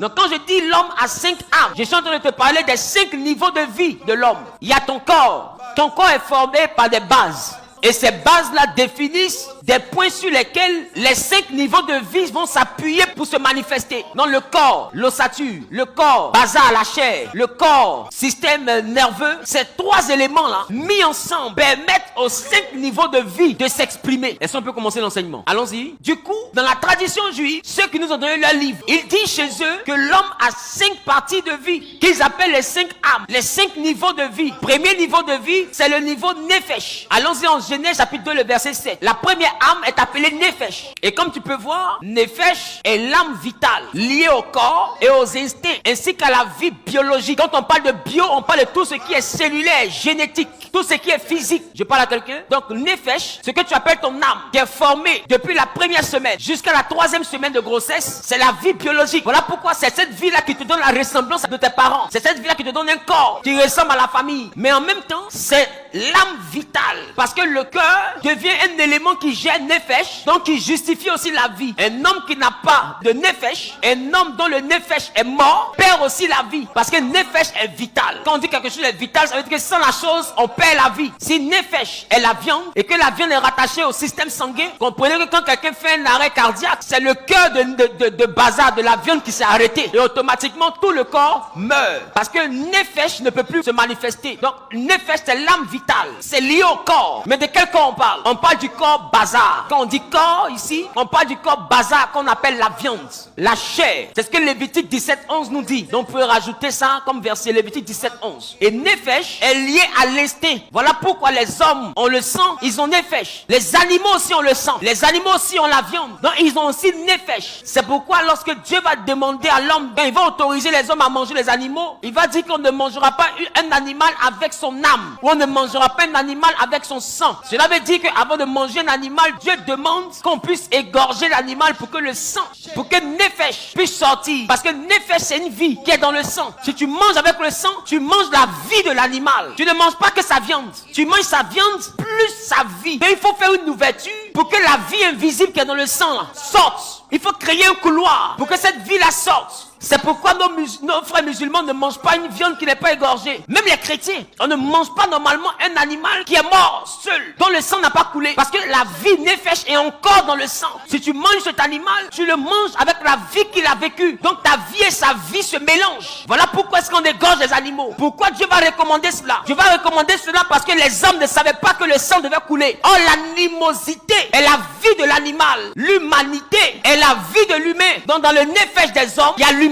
Donc quand je dis l'homme a 5 âmes, je suis en train de te parler des 5 niveaux de vie de l'homme. Il y a ton corps. Ton corps est formé par des bases. Et ces bases-là définissent des points sur lesquels les 5 niveaux de vie vont s'appuyer pour se manifester. Dans le corps, l'ossature, le corps, bazar, la chair, le corps, système nerveux, ces 3 éléments-là, mis ensemble, permettent aux 5 niveaux de vie de s'exprimer. Est-ce qu'on peut commencer l'enseignement? Allons-y. Du coup, dans la tradition juive, ceux qui nous ont donné leur livre, ils disent chez eux que l'homme a 5 parties de vie, qu'ils appellent les 5 âmes, les 5 niveaux de vie. Premier niveau de vie, c'est le niveau nefesh. Allons-y en Genèse chapitre 2, le verset 7. La première âme est appelée nefesh. Et comme tu peux voir, nefesh est l'âme vitale, liée au corps et aux instincts, ainsi qu'à la vie biologique. Quand on parle de bio, on parle de tout ce qui est cellulaire, génétique, tout ce qui est physique. Je parle à quelqu'un. Donc nefesh, ce que tu appelles ton âme, qui est formée depuis la première semaine jusqu'à la 3e semaine de grossesse, c'est la vie biologique. Voilà pourquoi c'est cette vie-là qui te donne la ressemblance de tes parents. C'est cette vie-là qui te donne un corps qui ressemble à la famille. Mais en même temps, c'est l'âme vitale. Parce que le cœur devient un élément qui gère nefesh, donc qui justifie aussi la vie. Un homme qui n'a pas de nefesh, un homme dont le nefesh est mort, perd aussi la vie. Parce que nefesh est vital. Quand on dit quelque chose est vital, ça veut dire que sans la chose, on perd la vie. Si nefesh est la viande et que la viande est rattachée au système sanguin, comprenez que quand quelqu'un fait un arrêt cardiaque, c'est le cœur de bazar, de la viande qui s'est arrêté. Et automatiquement, tout le corps meurt. Parce que nefesh ne peut plus se manifester. Donc, nefesh, c'est l'âme vitale. C'est lié au corps. Mais de quel corps on parle? On parle du corps bazar. Quand on dit corps ici, on parle du corps bazar qu'on appelle la viande, la chair. C'est ce que Lévitique 17:11 nous dit. Donc, vous pouvez rajouter ça comme verset Lévitique 17:11. Et nefesh est lié à l'instinct. Voilà pourquoi les hommes ont le sang, ils ont nefesh. Les animaux aussi ont le sang. Les animaux aussi ont la viande. Donc, ils ont aussi nefesh. C'est pourquoi lorsque Dieu va demander à l'homme, quand il va autoriser les hommes à manger les animaux, il va dire qu'on ne mangera pas un animal avec son âme. Ou on ne mangera pas un animal avec son sang. Cela veut dire qu'avant de manger un animal, Dieu demande qu'on puisse égorger l'animal pour que le sang, pour que nefesh puisse sortir. Parce que nefesh, c'est une vie qui est dans le sang. Si tu manges avec le sang, tu manges la vie de l'animal. Tu ne manges pas que sa viande. Tu manges sa viande plus sa vie. Mais il faut faire une ouverture pour que la vie invisible qui est dans le sang là, sorte. Il faut créer un couloir pour que cette vie-là sorte. C'est pourquoi nos frères musulmans ne mangent pas une viande qui n'est pas égorgée. Même les chrétiens, on ne mange pas normalement un animal qui est mort seul, dont le sang n'a pas coulé. Parce que la vie nefesh est encore dans le sang. Si tu manges cet animal, tu le manges avec la vie qu'il a vécue. Donc ta vie et sa vie se mélangent. Voilà pourquoi est-ce qu'on égorge les animaux. Pourquoi Dieu va recommander cela? Dieu va recommander cela parce que les hommes ne savaient pas que le sang devait couler. Or l'animosité est la vie de l'animal. L'humanité est la vie de l'humain. Donc dans le nefesh des hommes, il y a l'humanité.